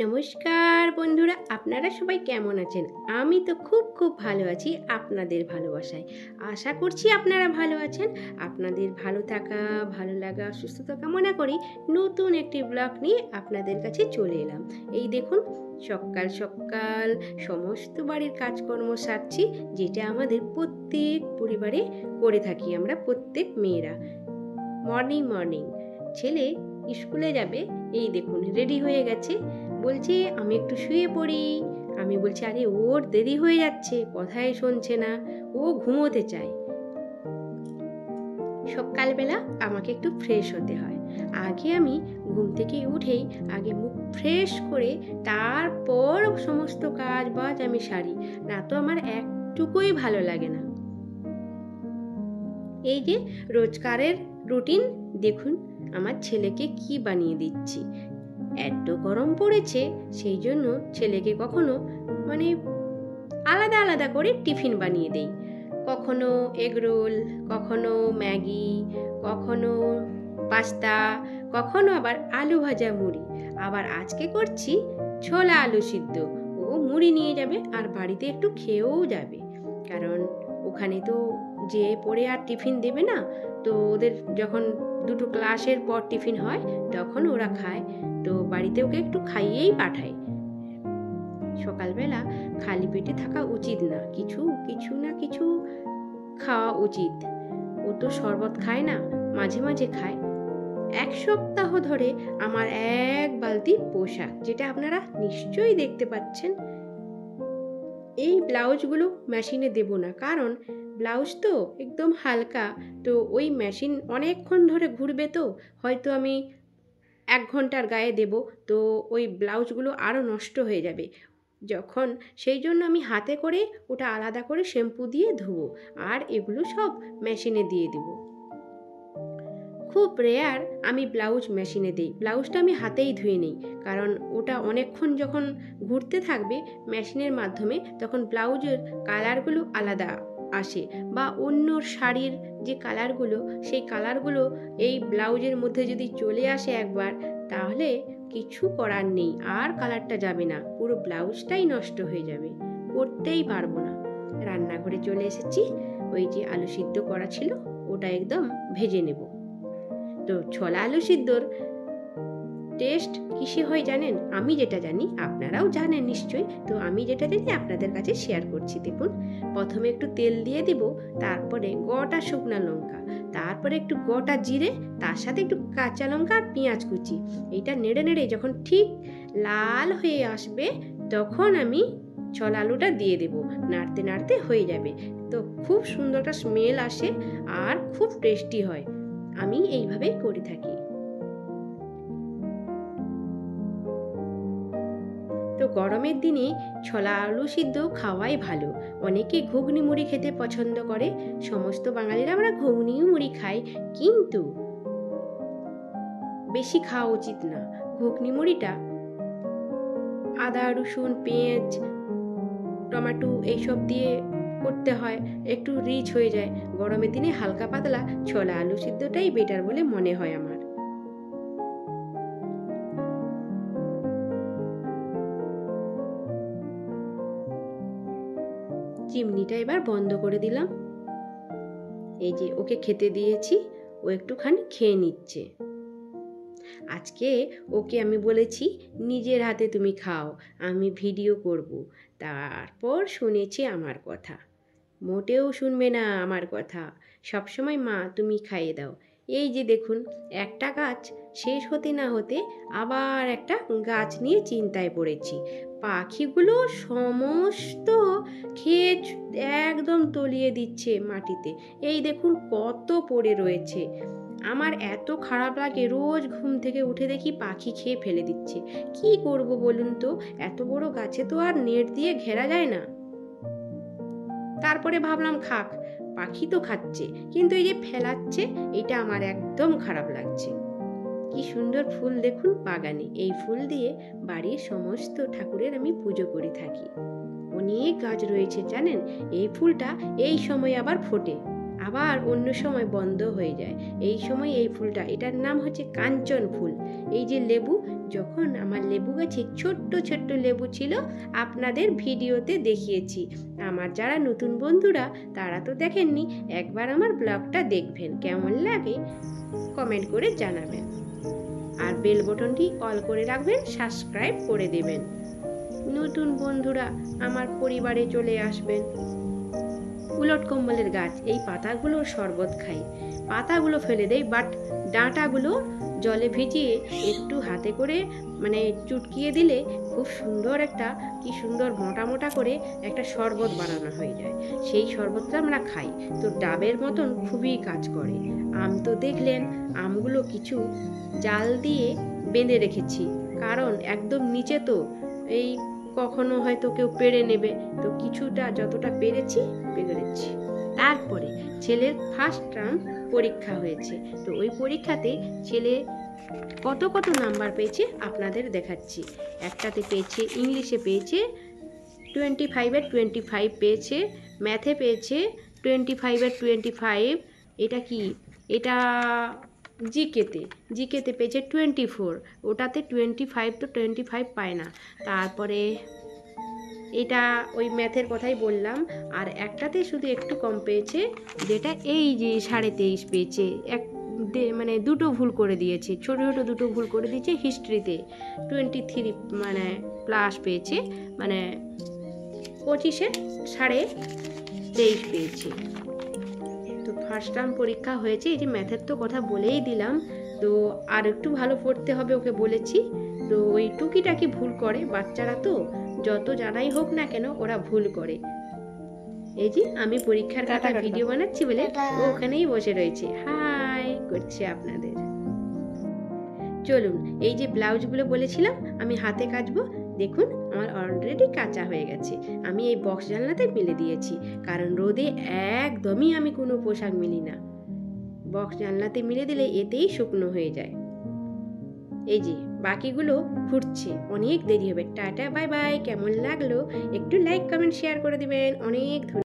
নমস্কার বন্ধুরা, আপনারা সবাই কেমন আছেন? আমি তো খুব ভালো আছি আপনাদের ভালোবাসায়। আশা করছি আপনারা ভালো আছেন। আপনাদের ভালো থাকা, ভালো লাগা, সুস্থতা কামনা করি নতুন একটি ব্লগ নিয়ে আপনাদের কাছে চলে এলাম। এই দেখুন, সকাল সকাল সমস্ত বাড়ির কাজকর্ম সারছি, যেটা আমাদের প্রত্যেক পরিবারে করে থাকি আমরা প্রত্যেক মেয়েরা। মর্নিং ছেলে স্কুলে যাবে, এই দেখুন রেডি হয়ে গেছে, বলছে আমি একটু শুয়ে পড়ি। আমি বলছি আরে ওর দেরি হয়ে যাচ্ছে, কথাই শুনছে না, ও ঘুমোতে চায়। সকালবেলা আমাকে একটু ফ্রেশ হতে হয়। আগে আমি ঘুম থেকে উঠেই আগে মুখ ফ্রেশ করে তারপর সমস্ত কাজ বাজ আমি সারি, না তো আমার একটুকুই ভালো লাগে না। এই যে রোজকারের রুটিন, দেখুন আমার ছেলেকে কি বানিয়ে দিচ্ছি। এত গরম পড়েছে, সেই জন্য ছেলেকে কখনো আলাদা আলাদা করে টিফিন বানিয়ে দেই। কখনো এগরোল, কখনো ম্যাগি, কখনো পাস্তা, কখনো আবার আলু ভাজা মুড়ি। আবার আজকে করছি ছোলা আলু সিদ্ধ। ও মুড়ি নিয়ে যাবে আর বাড়িতে একটু খেয়েও যাবে, কারণ ওখানে তো যে পড়ে আর টিফিন দেবে না, তো ওদের যখন দুটো ক্লাসের পর টিফিন হয় তখন ওরা খায়, তো বাড়িতে ওকে একটু খাইয়েই পাঠায়। সকালবেলা খালি পেটে থাকা উচিত না, কিছু না কিছু খাওয়া উচিত। ও তো শরবত খায় না, মাঝে মাঝে খায়। এক সপ্তাহ ধরে আমার এক বালতি পোশাক, যেটা আপনারা নিশ্চয়ই দেখতে পাচ্ছেন, এই ব্লাউজগুলো মেশিনে দেব না, কারণ ব্লাউজ তো একদম হালকা, তো ওই মেশিন অনেকক্ষণ ধরে ঘুরবে, তো হয়তো আমি 1 ঘন্টার গায়ে দেব, তো ওই ব্লাউজগুলো আরও নষ্ট হয়ে যাবে যখন, সেই জন্য আমি হাতে করে ওটা আলাদা করে শ্যাম্পু দিয়ে ধুবো, আর এগুলো সব মেশিনে দিয়ে দেব। খুব রেয়ার আমি ব্লাউজ মেশিনে দিই, ব্লাউজটা আমি হাতেই ধুয়ে নিই, কারণ ওটা অনেকক্ষণ যখন ঘুরতে থাকবে মেশিনের মাধ্যমে, তখন ব্লাউজের কালারগুলো আলাদা আসে, বা অন্য শাড়ির যে কালারগুলো, সেই কালারগুলো এই ব্লাউজের মধ্যে যদি চলে আসে একবার, তাহলে কিছু করার নেই, আর কালারটা যাবে না, পুরো ব্লাউজটাই নষ্ট হয়ে যাবে, পরতেই পারবো না। রান্নাঘরে চলে এসেছি, ওই যে আলু সিদ্ধ করা ছিল ওটা একদম ভেজে নেব। তো ছোলা আলু সিদ্ধর টেস্ট কিসে হয় জানেন? আমি যেটা জানি আপনারাও জানেন নিশ্চয়ই, তো আমি যেটা জানি আপনাদের কাছে শেয়ার করছি। দেখুন, প্রথমে একটু তেল দিয়ে দিব, তারপরে গোটা শুকনা লঙ্কা, তারপরে একটু গোটা জিরে, তার সাথে একটু কাঁচা লঙ্কা আর পেঁয়াজ কুচি। এইটা নেড়ে নেড়ে যখন ঠিক লাল হয়ে আসবে, তখন আমি ছোলা আলুটা দিয়ে দেব, নাড়তে নাড়তে হয়ে যাবে। তো খুব সুন্দর একটা স্মেল আসে আর খুব টেস্টি হয়। আমি এইভাবেই করে থাকি। তো গরমের দিনে ছোলা আলু সিদ্ধ খাওয়াই ভালো। অনেকে ঘুগনি মুড়ি খেতে পছন্দ করে, সমস্ত বাঙালিরা আমরা ঘুগনি মুড়ি খাই, কিন্তু বেশি খাওয়া উচিত না। ঘুগনি মুড়িটা আদা রসুন পেঁয়াজ টমেটো এইসব দিয়ে করতে হয়, একটু রিচ হয়ে যায়। গরমের দিনে হালকা পাতলা ছোলা আলু সিদ্ধটাই বেটার বলে মনে হয় আমার। চিমনিটা এবার বন্ধ করে দিলাম। এই যে ওকে খেতে দিয়েছি, ও একটুখানি খেয়ে নিচ্ছে। আজকে ওকে আমি বলেছি নিজের হাতে তুমি খাও, আমি ভিডিও করব। তারপর শুনেছে আমার কথা, মোটেও শুনবে না আমার কথা, সবসময় মা তুমি খাইয়ে দাও। এই যে দেখুন, একটা গাছ শেষ হতে না হতে আবার একটা গাছ নিয়ে চিন্তায় পড়েছি। পাখিগুলো সমস্ত খেয়ে একদম তলিয়ে দিচ্ছে মাটিতে। এই দেখুন কত পড়ে রয়েছে। আমার এত খারাপ লাগে, রোজ ঘুম থেকে উঠে দেখি পাখি খেয়ে ফেলে দিচ্ছে। কি করব বলুন তো, এত বড় গাছে তো আর নেট দিয়ে ঘেরা যায় না। তারপরে ভাবলাম খাক, পাখি তো খাচ্ছে, কিন্তু এই যে ফেলাচ্ছে, এটা আমার একদম খারাপ লাগছে। কি সুন্দর ফুল দেখুন বাগানে, এই ফুল দিয়ে বাড়ির সমস্ত ঠাকুরের আমি পুজো করে থাকি। অনেক গাছ রয়েছে জানেন, এই ফুলটা এই সময় আবার ফোটে, আবার অন্য সময় বন্ধ হয়ে যায়। এই সময় এই ফুলটা, এটার নাম হচ্ছে কাঞ্চন ফুল। এই যে লেবু, যখন আমার লেবু গাছে ছোট্ট ছোট্ট লেবু ছিল, আপনাদের ভিডিওতে দেখিয়েছি। আমার যারা নতুন বন্ধুরা তারা তো দেখেননি, একবার আমার ব্লগটা দেখবেন, কেমন লাগে কমেন্ট করে জানাবেন। আর বেল বটনটি অল করে রাখবেন, সাবস্ক্রাইব করে দেবেন। নতুন বন্ধুরা আমার পরিবারে চলে আসবেন। উলট কম্বলের গাছ, এই পাতাগুলোর শরবত খাই। পাতাগুলো ফেলে দেই, বাট ডাঁটাগুলো জলে ভিজিয়ে একটু হাতে করে মানে চুটকিয়ে দিলে খুব সুন্দর একটা, কি সুন্দর মোটা মোটা করে একটা শরবত বানানো হয়ে যায়। সেই শরবতটা আমরা খাই, তো ডাবের মতন খুবই কাজ করে। আম তো দেখলেন, আমগুলো কিছু জাল দিয়ে বেঁধে রেখেছি, কারণ একদম নিচে তো এই কখনো হয়তো কেউ পেড়ে নেবে, তো কিছুটা যতটা পেরেছি পেরেছি। তারপরে ছেলের ফার্স্ট টার্ম পরীক্ষা হয়েছে, তো ওই পরীক্ষাতে ছেলে কত কত নাম্বার পেয়েছে আপনাদের দেখাচ্ছি। একটাতে পেয়েছে, ইংলিশে পেয়েছে 25-এর 25 পেয়েছে, ম্যাথে পেয়েছে 25-এর 25। এটা কি, এটা জিকেতে পেয়েছে 24, ওটাতে 25, তো 25 পায় না। তারপরে এটা ওই ম্যাথের কথাই বললাম। আর একটাতে শুধু একটু কম পেয়েছে, যেটা এই যে 23.5 পেয়েছে। মানে দুটো ভুল করে দিয়েছে, ছোটো ছোটো দুটো ভুল করে দিয়েছে। হিস্ট্রিতে 23 মানে প্লাস পেয়েছে, মানে 25-এর 23.5 পেয়েছে। তো ফার্স্ট টার্ম পরীক্ষা হয়েছে। এই যে ম্যাথের তো কথা বলেই দিলাম, তো আর একটু ভালো পড়তে হবে ওকে বলেছি। তো ওই টুকিটাকি ভুল করে বাচ্চারা, তো যত জানাই হোক না কেন ওরা ভুল করে। এই যে আমি পরীক্ষার খাতা ভিডিও বানাচ্ছি বলে ও ওখানেই বসে রয়েছে, হাই করছে আপনাদের। চলুন, এই যে ব্লাউজগুলো বলেছিলাম আমি হাতে কাচবো, দেখুন আমার অলরেডি কাঁচা হয়ে গেছে। আমি এই বক্স জানলাতে মেলে দিয়েছি, কারণ রোদে একদমই আমি কোনো পোশাক মিলি না। বক্স জানলাতে মিলে দিলে এতেই শুকনো হয়ে যায়। এই যে বাকিগুলো ফুটছে, অনেক দেরি হবে। Tata bye bye. কেমন লাগলো একটু লাইক কমেন্ট শেয়ার করে দিবেন। অনেক